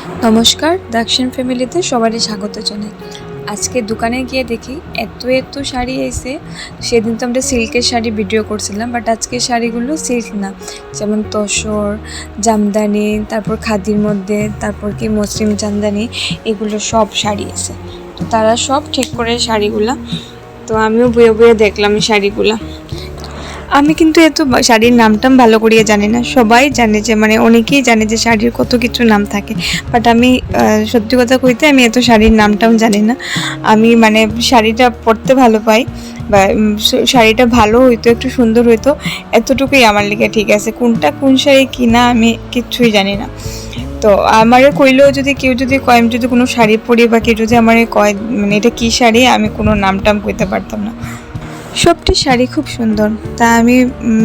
নমস্কার, দাক্ষিণ ফ্যামিলিতে সবারই স্বাগত জানাই। আজকে দোকানে গিয়ে দেখি এত শাড়ি এসে। সেদিন তো আমরা সিল্কের শাড়ি ভিডিও করছিলাম, বাট আজকে শাড়িগুলো সিল্ক না, যেমন তসর, জামদানি, তারপর খাদির মধ্যে, তারপর কি মসলিম জামদানি, এগুলো সব শাড়ি এসে। তো তারা সব ঠিক করে শাড়িগুলা, তো আমিও বয়ে বয়ে দেখলাম এই শাড়িগুলা। আমি কিন্তু এত শাড়ির নামটাম ভালো করিয়ে জানি না। সবাই জানে যে মানে অনেকেই জানে যে শাড়ির কত কিছু নাম থাকে, বাট আমি সত্যি কথা কইতে আমি এত শাড়ির নামটাম জানি না। আমি মানে শাড়িটা পরতে ভালো পাই, বা শাড়িটা ভালো হইতো, একটু সুন্দর হইতো, এতটুকুই আমার লিগে ঠিক আছে। কোনটা কোন শাড়ি কিনা আমি কিচ্ছুই জানি না। তো আমারে কইলেও যদি কেউ যদি কয়, আমি যদি কোনো শাড়ি পরি বা কেউ যদি আমারে কয় মানে এটা কী শাড়ি, আমি কোনো নামটাম কইতে পারতাম না। সবটি শাড়ি খুব সুন্দর। তা আমি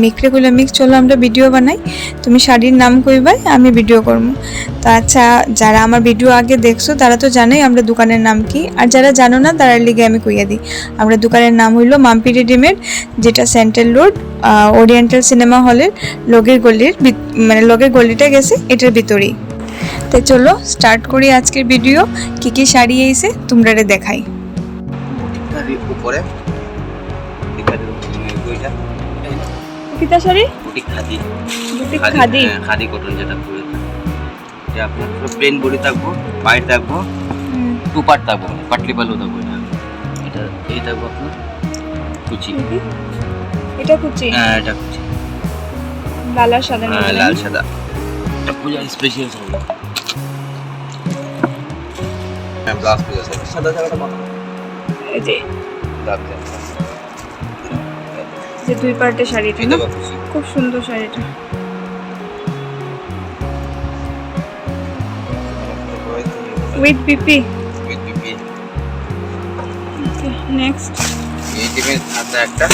মিকরে কইলাম, মিক চলো আমরা ভিডিও বানাই, তুমি শাড়ির নাম কইবাই, আমি ভিডিও করবো। তা আচ্ছা, যারা আমার ভিডিও আগে দেখছো তারা তো জানোই আমরা দোকানের নাম কি, আর যারা জানো না তার লিগে আমি কইয়া দিই। আমরা দোকানের নাম হইলো মাম্পি রেডিমেড, যেটা সেন্ট্রাল রোড ওরিয়েন্টাল সিনেমা হলের লগের গলির, মানে লগের গলিটা গেছে এটার ভিতরেই। তাই চলো স্টার্ট করি আজকের ভিডিও। কি কি শাড়ি এসে তোমরা দেখাই। ফিতা sari, boutique khadi, boutique khadi, khadi cotton যেটা পরে এটা আপনার পুরো প্লেন বডি থাকবো, পাইট থাকবো, টু পার্ট থাকবো, পাটলি পালু থাকবো। এটা এই থাকবো আপনার কুচি, এটা কুচি, হ্যাঁ এটা কুচি, লাল আর সাদা, লাল সাদা, এটা পূজার স্পেশাল শাড়ি। হ্যাঁ ব্লাউজ পূজা শাড়ি, সাদা জায়গাটা বানাবো এই যে ব্লাউজ যে দুই পার্টের শাড়িটা না, খুব সুন্দর শাড়িটা। With BP, with BP. Okay next এই টিমের আছে একটা,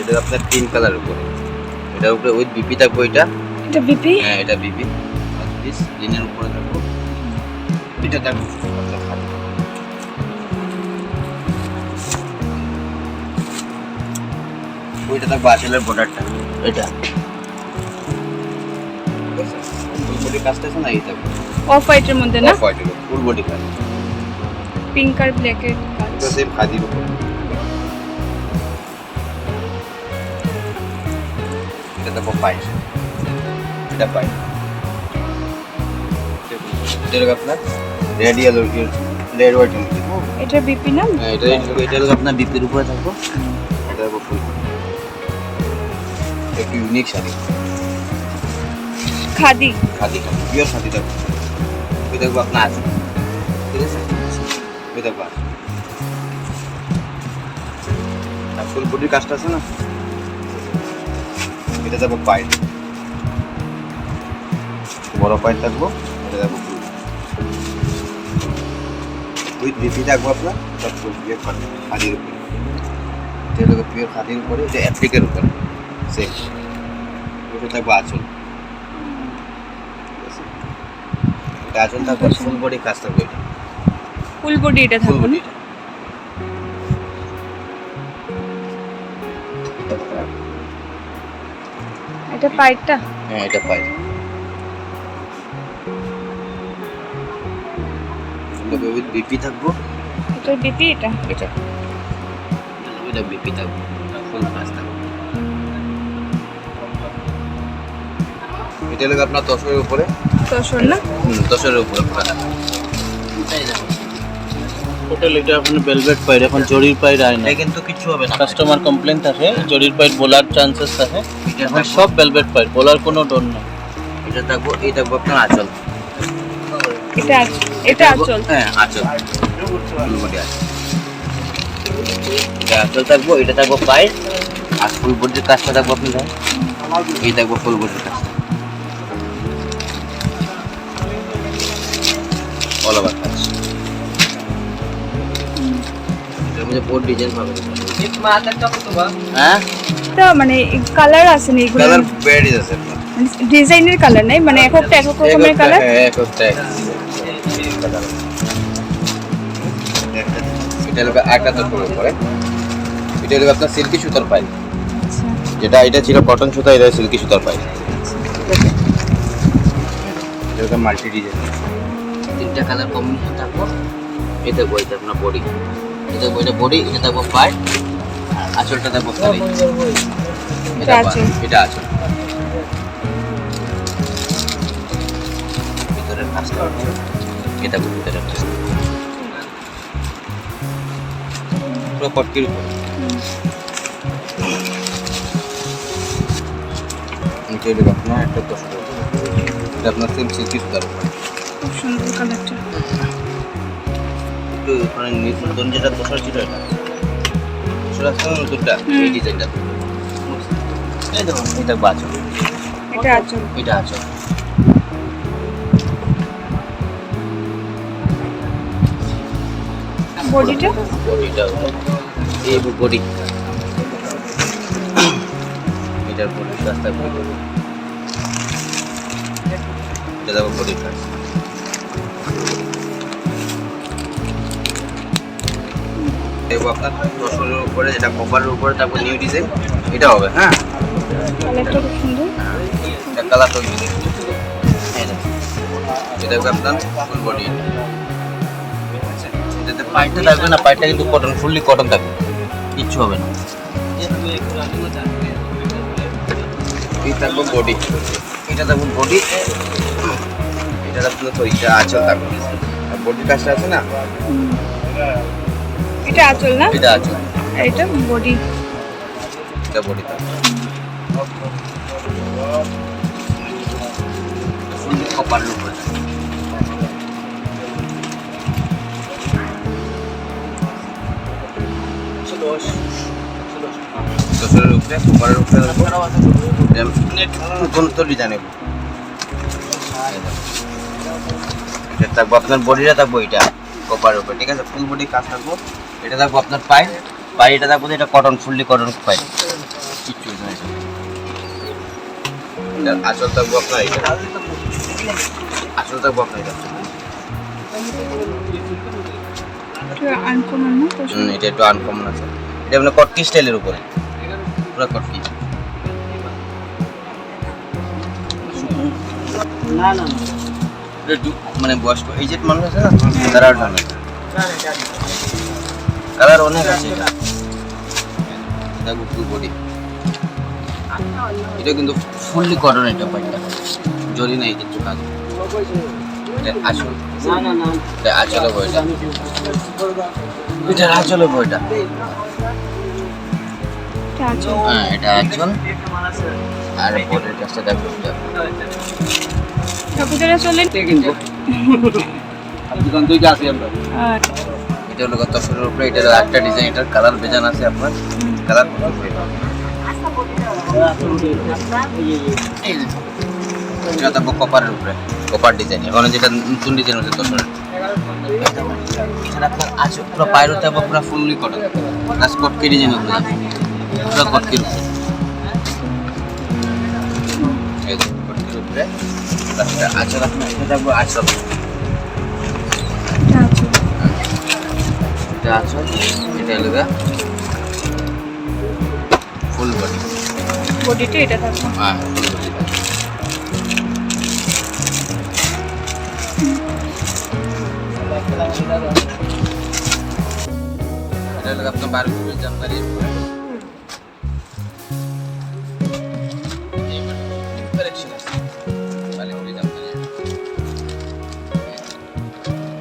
এটা আপনার পিঙ্ক কালার উপরে, এটা উপরে উইথ বিপি থাকবো। এটা বিপি, হ্যাঁ এটা বিপি, আর পিস লিনের উপরে থাকবো। এটা থাকবো ওইটা থাকবো আসলের বর্ডারটা, এটা ফুল বডি কাজটা আছে না, এই থাকবো অফ হোয়াইটের মধ্যে না, অফ হোয়াইটের ফুল বডি কাজ, পিঙ্ক আর ব্ল্যাক এর কাজ। এটা সেম খাদির উপর। এটা থাকবো পাইট, এটা পাইট, এটা আপনার রেড ইয়েলো রেড হোয়াইট। এটা বিপি না, হ্যাঁ এটা হলো আপনার বিপির উপরে থাকবো। এটা থাকবো ফুল, একটু ইউনিক শাড়ি, খাদি, খাদি পিওর খাদি থাকবো। ওই থাকবো আপনার আছে, ঠিক আছে, ওই থাকবো আছে। আর ফুল বডির কাজটা আছে না, এটা থাকবো পাইট, বড় পাইট থাকবো। এটা থাকবো ফুল উইথ বিপি থাকবো আপনার, সব ফুল পিওর খাদির উপরে। এটা হলো পিওর খাদির উপরে, এটা অ্যাপ্লিকের উপরে সেম। ওটা থাকবো আঁচল, এটা আঁচল থাকবো, ফুল বডি কাজ থাকবে। এটা ফুল বডি, এটা ফুল থাকবে বডি, না। এটা পাইটটা, হ্যাঁ এটা পাই। তবে উইথ বিপি থাকবো, এটা বিপি, এটা এটা ওইটা বিপি থাকবো, ফুল কাজ থাকবে। এটা হলো আপনার তসরের উপরে, তসর না, তসরের উপরে হোটেল। এটা আপনার ভেলভেট পাইড, এখন জরির পাইড আয় না, কিন্তু কিছু হবে না। কাস্টমার কমপ্লেন থাকে জরির পাইড বলার চান্সেস থাকে, এখন সব ভেলভেট পাইড, বলার কোনো ডর নেই। এটা থাকবো, এই থাকবো আপনার আঁচল, এটা এটা আঁচল, হ্যাঁ আঁচল, ফুল বডি আছে, এটা আঁচল থাকবো। এটা থাকবো পাইড, আর ফুল বডির কাজটা থাকবো আপনার, এই থাকবো ফুল বডির কাজটা অল ওভার কাজ। এটার মধ্যে বহুত ডিজাইন পাবে। হ্যাঁ এটা মানে কালার আছে না, এগুলো কালার ভ্যারিজ আছে আপনার, ডিজাইনের কালার নাই, মানে এক রকমের কালার। হ্যাঁ এক একটা কালার। এটা হলো একটা তো পরে, এটা হলো আপনার সিল্কি সুতার পাইল, আচ্ছা যেটা এটা ছিল কটন সুতা, এটা সিল্কি সুতার পাইল। এটা মাল্টি ডিজাইন, তিনটা কালার কম্বিনেশন থাকবো। এই দেখবো এটা আপনার বডি, এই দেখবো এটা বডি, এটা দেখবো পার্ট, আঁচলটা দেখবো খালি। এটা আঁচল, ভিতরের কাজটা হচ্ছে এটা ভিতরের কাজটা পুরো কটকির উপর। এটা হলো আপনার একটা কষ্ট, এটা আপনার সেম সিল্কি সুতার উপর। খুব সুন্দর কালারটা। একটু ওখানে নতুন যেটা তোষার ছিল এটা তোষার আছে না নতুনটা, এই ডিজাইনটা এই দেখুন এটা বাজো, এটা আঁচল, এটা আঁচল। বডিটা এই বডি, এটার বডি রাস্তা এটা দেখো বডি কাজ। দেখবো আপনার দশরের উপরে যেটা কপারের উপরে, তারপর নিউ ডিজাইন এটা হবে। হ্যাঁ কালারটা খুব সুন্দর, এটা কালারটা এটা দেখবো আপনার ফুল বডি। এটাতে পাইপটা থাকবে না, পাইপটা কিন্তু কটন, ফুললি কটন থাকবে, কিচ্ছু হবে না। এই থাকবো বডি, এটা থাকবো বডি, এটা থাকবে তো এটা আঁচল থাকবে। আর বডির কাজটা আছে না, এটা আঁচল না, এটা আঁচল, এটা বডি, এটা বডি থাকবে ফুললি কপারের উপরে। দশরের উপরে কপারের উপরে নতুন তো ডিজাইন নেব। এটা থাকবো আপনার বডিটা থাকবো এটা কপারের উপরে, ঠিক আছে, ফুল বডি কাজ থাকবো। এটা থাকবো আপনার পাই, এটা থাকবো এটা কটন, ফুললি কটন পাই, কিচ্ছু না। এটা আঁচল থাকবো আপনার, এটা আঁচল থাকবো আপনার, এটা আনকমন না, এটা একটু আনকমন আছে। এটা আপনার কটকি স্টাইলের উপরে, পুরো কটকি। না না মানে বয়স্ক এই যে মানুষ আছে না, তারা জন্য কালার অনেক আছে। এটা দেখো ফুল বডি, এটা কিন্তু ফুললি কটন, এটা পাইটা জরি নাই কিছু কাজ। আসল এটা আঁচলে বইটা, এটা আঁচলে বইটা। হ্যাঁ এটা আঁচল, আর বডির কাজটা দেখো ঠাকুরেরা চলেন কিন্তু দোকান থেকে আসি আমরা। এটা হলো কত শুরুর উপরে, এটার একটা ডিজাইন, এটার কালার বেজান আছে আপনার, কালার এটা থাকবো কপারের উপরে, কপার ডিজাইন। এখন যেটা নতুন ডিজাইন হচ্ছে দশরের, এটা আপনার আছে পুরো পায়রো থাকবো পুরো fully cotton, plus Katki design উপরে পুরো কটকির উপরে, এই যে কটকির উপরে প্লাসটা আঁচল আপনার, এটা থাকবো আঁচল, এটা আঁচল, এটা হলো ফুল বডি, বডিটা এটা থাকবে। হ্যাঁ ফুল বডি। এটা হলো আপনার 12 ফুটের জামদানি,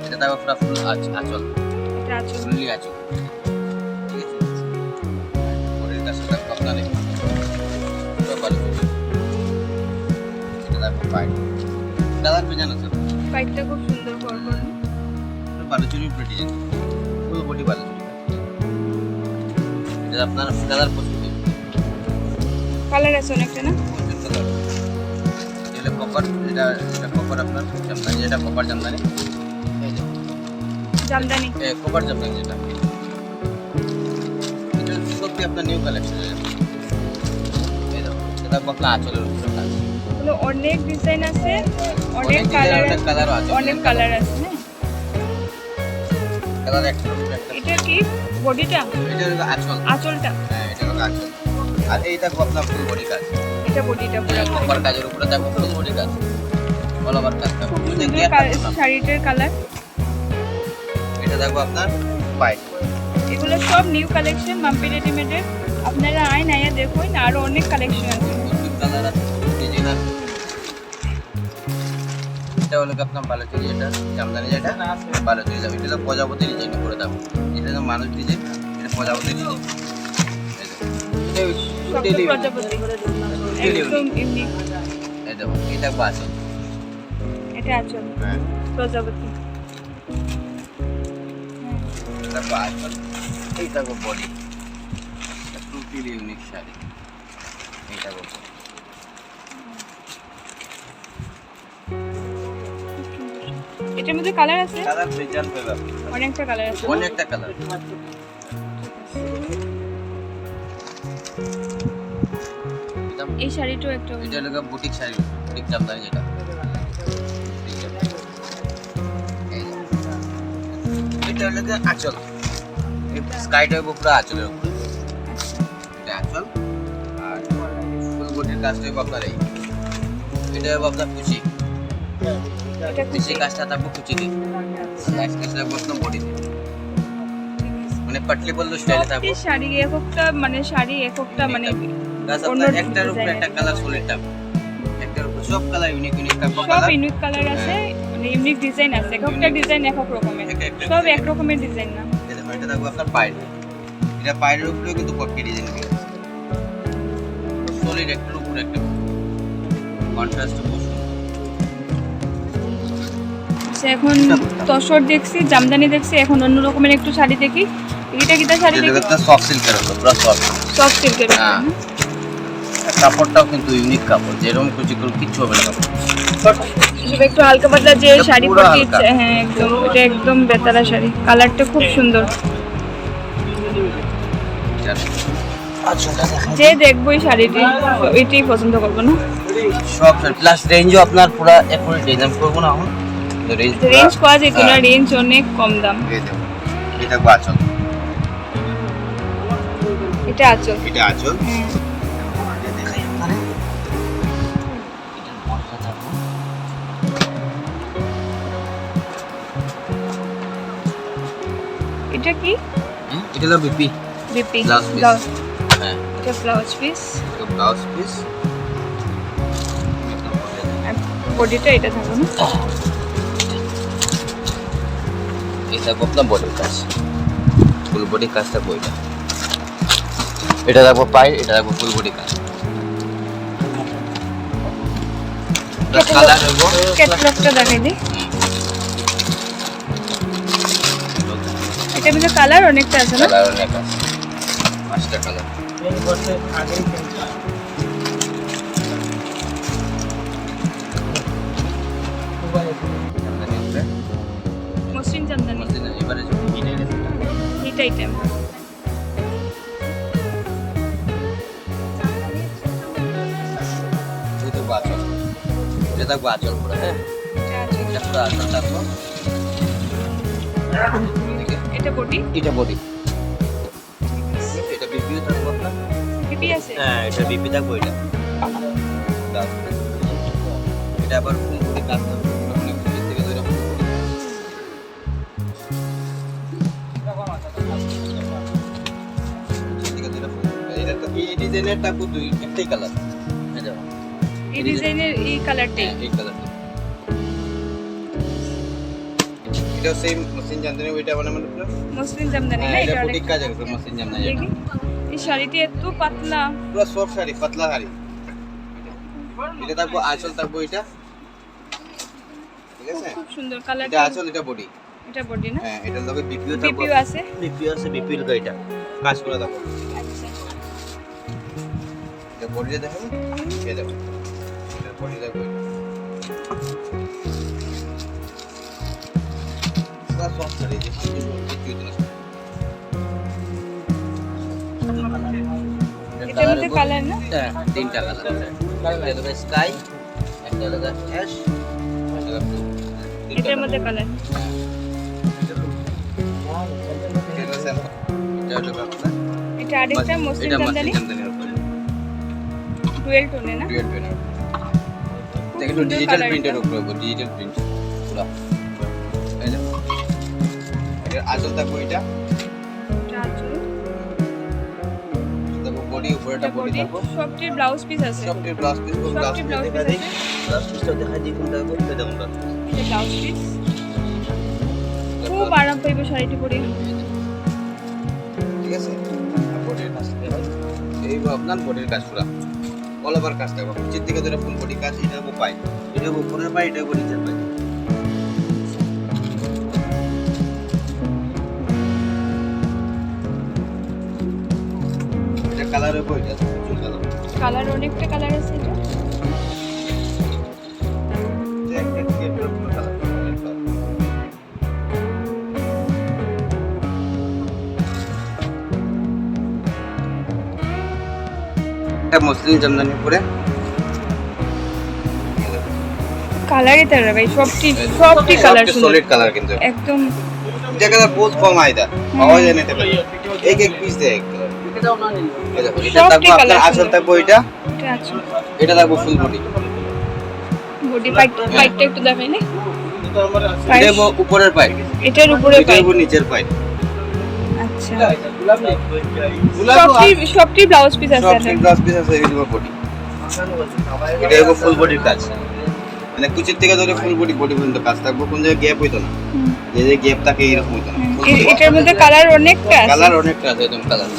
এটা দেখো পুরো ফুল আঁচল, এটা আঁচল, ফুললি আঁচল, ঠিক আছে। বডির কাজটা দেখো আপনার পুরো ভালো, এটা দেখো পাইপ কালার বেজান আছে, পাইপটা খুব সুন্দর করবেন, পুরো ভালো চুরি উপরে ডিজাইন, ফুল বডি ভালো চুরি। এটা আপনার কালার পছন্দ, কালার আছে অনেকটা না, কালার এটা কপার, এটা কপার আপনার জামদানি, এটা কপার জামদানি, জামদানি কপার জামদানি, যেটা এটা সবই আপনার নিউ কালেকশন। এই দেখো এটা আপনার আঁচলের উপরে কাজ, হলো অনেক ডিজাইন আছে, অনেক কালার, অনেক কালারও আছে, অনেক কালার আছে না। কালার একটা একটা। এটা কি বডিটা, এটা হলো আঁচল, আঁচলটা, হ্যাঁ এটা হলো আঁচল। আর এইটা আপনার ফুল বডি কাজ, এটা বডিটা পুরো কপার কাজের উপরে থাকবে ফুল বডি কাজ। অল ওভার কাজ থাকবে। খুব বুঝলেন? সুন্দর শাড়িটার কালার। এটা দেখো আপনার পাইট। এগুলো সব নিউ কালেকশন মাম্পি রেডিমেডের। আপনারা আইয়া দেখুন, আরো অনেক কালেকশন আছে। কালার আছে, ডিজাইন আছে। এটা হলো আপনার বালুচরি, এটা জামদানি যেটা বালুচরি যাবে। এটা প্রজাপতি ডিজাইন করে দেবো। এটা হলো মানুষ ডিজাইন, এটা প্রজাপতি ডিজাইন। সব তো প্রজাপতি, একদম ইউনিক। এই দেখো, এটা বাসন, এটা আঁচল হ্যাঁ প্রজাপতি। এটা বাসন, এইটা বডি, টোটালি ইউনিক শাড়ি। এইটা বডি, এটার মধ্যে কালার আছে, কালার ভেজাল পেবে, অনেকটা কালার আছে, অনেকটা কালার। এই শাড়িটাও একটা এটা হলো বুটিক শাড়ি, বুটিক জামদানি যেটা। এটা হলো আঁচল, এই স্কাইটা পুরো আঁচলের উপরে। এটা আঁচল আর ফুল বডির কাজটা আপনার এই। এটা আপনার কুচি, এটা কুচি কাজটা থাকবে কুচি দিয়ে, লাইট কাজটা আপনার বডি দিয়ে, মানে পাটলি পল্লু স্টাইলে থাকবে। শাড়ি এককটা মানে শাড়ি এককটা মানে গাছ আপনার একটার উপরে একটা কালার সলিড থাকবে, একটার উপরে সব কালার ইউনিক ইউনিক থাকবে। সব ইউনিক কালার আছে, মানে ইউনিক ডিজাইন আছে, একটা ডিজাইন এক এক রকমের, সব এক রকমের ডিজাইন না। এটা থাকবে আপনার পায়ের, এটা পায়ের উপরেও কিন্তু কটকি ডিজাইন করা আছে, সলিড একটার উপরে একটা কন্ট্রাস্ট খুব সুন্দর। এখন তসর দেখছি, জামদানি দেখছি, এখন অন্য রকমের একটু শাড়ি দেখি। এটা কিটা শাড়ি দেখি, এটা সফট সিল্কের উপর, পুরো সফট সফট সিল্কের উপর। হ্যাঁ, কাপড়টাও কিন্তু ইউনিক কাপড়, যেরকম কুচি করে কিচ্ছু হবে না কাপড়। হিসেবে একটু হালকা পাতলা যে শাড়ি পরতে ইচ্ছে, হ্যাঁ একদম, এটা একদম বেতারা শাড়ি, কালারটা খুব সুন্দর। যে দেখবো এই শাড়িটি এটাই পছন্দ করবো না। সব প্লাস রেঞ্জও আপনার পুরো একই ডিজাইন করবো না এখন, রেঞ্জ পাওয়া যেত না, রেঞ্জ অনেক কম দাম। এটা বাচল, এটা আঁচল, এটা আঁচল। এটা কি? এটা হলো BP, BP blouse piece. Blouse, হ্যাঁ এটা ব্লাউজ পিস, এটা ব্লাউজ পিস। আর বডিটা এটা থাকবে না। এটা আপনার বডির কাজ, ফুল বডি কাজটা বইটা। এটা রাখবো পাই, এটা রাখবো ফুল বডি কাজ। কালার হবো, ক্যাটালগটা দেখাই দিই। এটার মধ্যে কালার অনেকটা আছে না? কালার অনেক আছে, 5টা কালার। মসৃণ জামদানি, এবারে যদি কিনে গেছে হিট আইটেম। এটা বাচল, এটা থাকবো আচল পুরো। হ্যাঁ, এটা পুরো আচল থাকবো। এটা বডি, এটা বডি, এটা বিপিও থাকবো আপনার। বিপি আছে, হ্যাঁ এটা বিপি থাকবো। এটা এটা আবার ফুল বডি কাজ থাকবে, অনেক কিছু থেকে ধরে ফুল বডি। এটা তো এই ডিজাইনের থাকবো দুই একটাই কালার। এই ডিজাইনের এই কালারটাই, এই কালারটা। এটা সেম মসলিন জামদানি, ওইটা মানে পুরো মসলিন জামদানি না? এটা এটা বুটিক কাজ আছে মসলিন জামদানি। দেখি এই শাড়িটি এত পাতলা, পুরো সফট শাড়ি, পাতলা শাড়ি। এটা থাকবো আঁচল থাকবো, এটা ঠিক আছে। খুব সুন্দর কালার। এটা আঁচল, এটা বডি, এটা বডি না? হ্যাঁ এটার লগে বিপিও থাকবো। বিপিও আছে, বিপিও আছে, বিপির লগে এটা কাজ করে থাকবো। আচ্ছা এটা বডিটা দেখেন, এই দেখো এটা বডি থাকবো। পুরো সফট শাড়ি, যে কি বলবো, এটার মধ্যে কালার না? হ্যাঁ 3টা কালার আছে। একটা হলো স্কাই, একটা হলো অ্যাশ, একটা হলো ব্লু। এটার মধ্যে কালার, এটা হলো আপনার, এটা আরেকটা মসলিন এটা জামদানি, মসলিন জামদানির উপরে ডুয়েল টোনে না? ডুয়েল টোনের। এটা একটু ডিজিটাল প্রিন্টের উপরে হবে, ডিজিটাল প্রিন্ট পুরো। এই যে এটা আঁচল থাকবে, এটা দেখো বডি, উপরেটা বডি থাকবে। সবটির ব্লাউজ পিস আছে, সবটির ব্লাউজ পিস, ব্লাউজ পিস দেখা দেই, ব্লাউজ পিসটা দেখা দিই কোনটা হবে, এটা দেখুন ব্লাউজ পিস। এটা ব্লাউজ পিস, খুব আরাম পাইবে শাড়িটি পরে, ঠিক আছে। বডির কাজ এই আপনার বডির কাজ পুরো অল ওভার কাজ থাকবে, নিচের দিকে ধরে ফুল বডি কাজ। এটা হবে পাই, এটা হবে উপরের পাই, এটা হবে নিচের পাই। এটা কালার হবে, এটা চুল কালার, কালার অনেকটা কালার আছে। এটা একটা কেটে পুরো কালার। এটা মসলিন জামদানি পরে কালারই তার ভাই, সবটি কালার সলিড কালার, কিন্তু একদম এটা কালার বহুত কম আইদা পাওয়া যায় না, তেমন এক এক পিস দেয়। এটা থাকবে আপনার আঁচল থাকবে, এটা আছে, এটা থাকবে ফুল বডি। বডি পাইটটা একটু দেখাই না, এটা হবে উপরের পাই, এটার উপরে এটা হবে নিচের পাই। আচ্ছা, সবটি ব্লাউজ পিস আছে, সব ব্লাউজ পিস আছে, এই হবে বডি। এটা হবে ফুল বডির কাজ, মানে কুচির থেকে ধরে ফুল বডি পর্যন্ত কাজ থাকবে, কোন জায়গায় গ্যাপ হইতো না, যে যে গ্যাপ থাকে এরকম হইতো না। এটার মধ্যে কালার অনেকটা আছে, কালার অনেকটা আছে, একদম কালার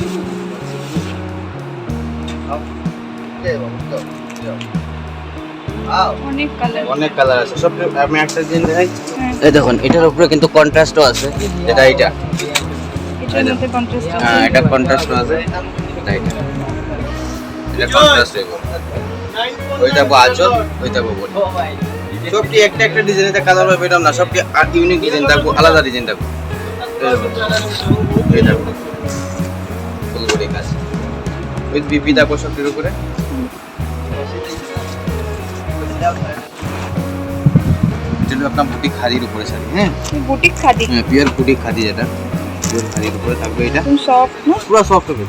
অনেক কালার, অনেক কালার আছে। সব আমি একটা জিনিস দেখাই, এই দেখুন এটার উপরে কিন্তু কন্ট্রাস্টও আছে, যেটা এটা এটার মধ্যে কন্ট্রাস্ট আছে, হ্যাঁ এটা কন্ট্রাস্টও আছে, এটা কন্ট্রাস্ট হইব। ওইটা আঁচল, ওইটা বডি, সবটি একটা একটা ডিজাইনে কালার হবে এরকম না, সবটি ইউনিক ডিজাইন থাকবো, আলাদা ডিজাইন থাকবো। এটা ফুল বডি কাজ উইথ বিপি থাকবো সবটির উপরে। যেটা আপনার বুটিক খাদির উপরে শাড়ি, হ্যাঁ বুটিক খাদি, হ্যাঁ পিওর বুটিক খাদি, যেটা পিওর খাদির উপরে থাকবে। এটা সফট না, পুরো সফট হবে,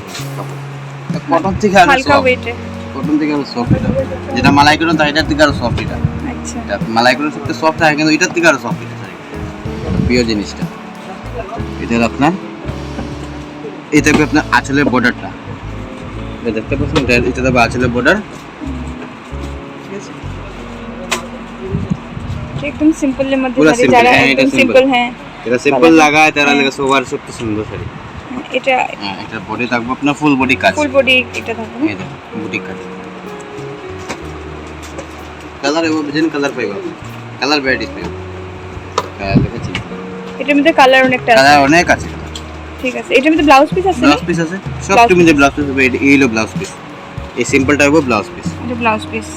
কটন থেকে আরো হালকা সফট, ওয়েটে, কটন থেকে আরো সফট। এটা যেটা মালাই করুন তার এটার থেকে আরো সফট। এটা আচ্ছা, এটা মালাই করুন সবচেয়ে সফট হয়, কিন্তু এটার থেকে আরো সফট। এটা পিওর জিনিসটা। এটা আপনার এই থাকবে আপনার আঁচলের বর্ডারটা, এটা দেখতে পাচ্ছেন, এটা থাকবে আঁচলের বর্ডার। একদম সিম্পলের মধ্যে পুরো শাড়ি, simple, যারা হ্যাঁ, এটা একদম simple। সিম্পল, হ্যাঁ এটা সিম্পল লাগায় তারা লাগে সবার সবচেয়ে সুন্দর শাড়ি। এটা হ্যাঁ এটা বডি থাকবে আপনার ফুল বডি কাজ, ফুল বডি, এটা থাকবে এই দেখো বুটিক কাজ। কালার এবং ডিজাইন কালার পাইবা, কালার ভ্যারাইটিস পাইবা, কালার দেখেছি এটার মধ্যে কালার অনেকটা আছে, কালার অনেক আছে। ঠিক আছে। এটার মধ্যে ব্লাউজ পিস আছে, ব্লাউজ পিস আছে, সবটির মধ্যে ব্লাউজ পিস হবে। এই হলো ব্লাউজ পিস, এই সিম্পলটা হবে ব্লাউজ পিস, এটা ব্লাউজ পিস,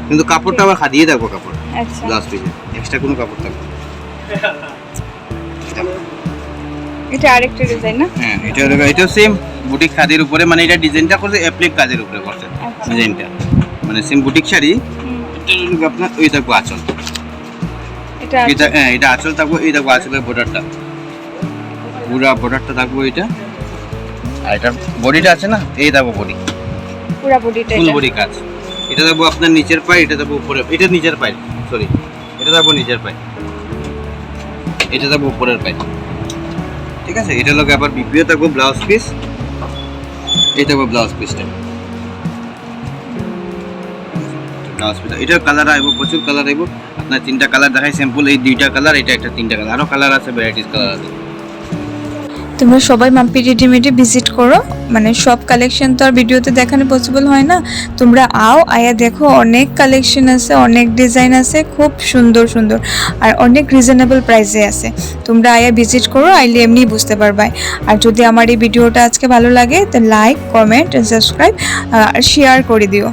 কিন্তু কাপড়টা আবার খাদিয়ে থাকবো, কাপড় আচ্ছা, ব্লাউজ পিসে এক্সট্রা কোনো কাপড় থাকবে। এটা আরেকটা ডিজাইন না, হ্যাঁ এটা হলো, এটাও সেম বুটিক খাদির উপরে, মানে এটা ডিজাইনটা করছে অ্যাপ্লিক কাজের উপরে করছে আচ্ছা। ডিজাইনটা, মানে সেম বুটিক শাড়ি। এটা হলো আপনার ওই থাকবো আঁচল, এটা এটা হ্যাঁ এটা আঁচল থাকবো, এই থাকবো আঁচলের বর্ডারটা, পুরা বর্ডারটা থাকবো এটা। আর এটা বডিটা আছে না, এই থাকবো বডি, পুরো বডিটা, ফুল বডি কাজ। এটা থাকবো আপনার নিচের পাই, এটা থাকবো উপরে, এটা নিচের পাই, সরি এটা থাকবো নিচের পাই, এটা থাকবো উপরের পাই, ঠিক আছে। এটা লোক আবার বিপিও থাকবো ব্লাউজ পিস, এই থাকবো ব্লাউজ পিসটা, ব্লাউজ পিস। এটার কালার আইব, প্রচুর কালার আইব আপনার। তিনটা কালার দেখাই স্যাম্পল, এই দুইটা কালার, এটা একটা, তিনটা কালার, আরো কালার আছে, ভ্যারাইটিস কালার আছে। তোমরা সবাই মাম্পি রেডিমেডে ভিজিট করো, মানে সব কালেকশন তো আর ভিডিওতে দেখানো পসিবল হয় না। তোমরা আয়া দেখো, অনেক কালেকশন আছে, অনেক ডিজাইন আছে, খুব সুন্দর সুন্দর, আর অনেক রিজনেবল প্রাইসে আছে। তোমরা আয়া ভিজিট করো, আইলে এমনি বুঝতে পারবে। আর যদি আমার এই ভিডিওটা আজকে ভালো লাগে তো লাইক, কমেন্ট, সাবস্ক্রাইব আর শেয়ার করে দিও।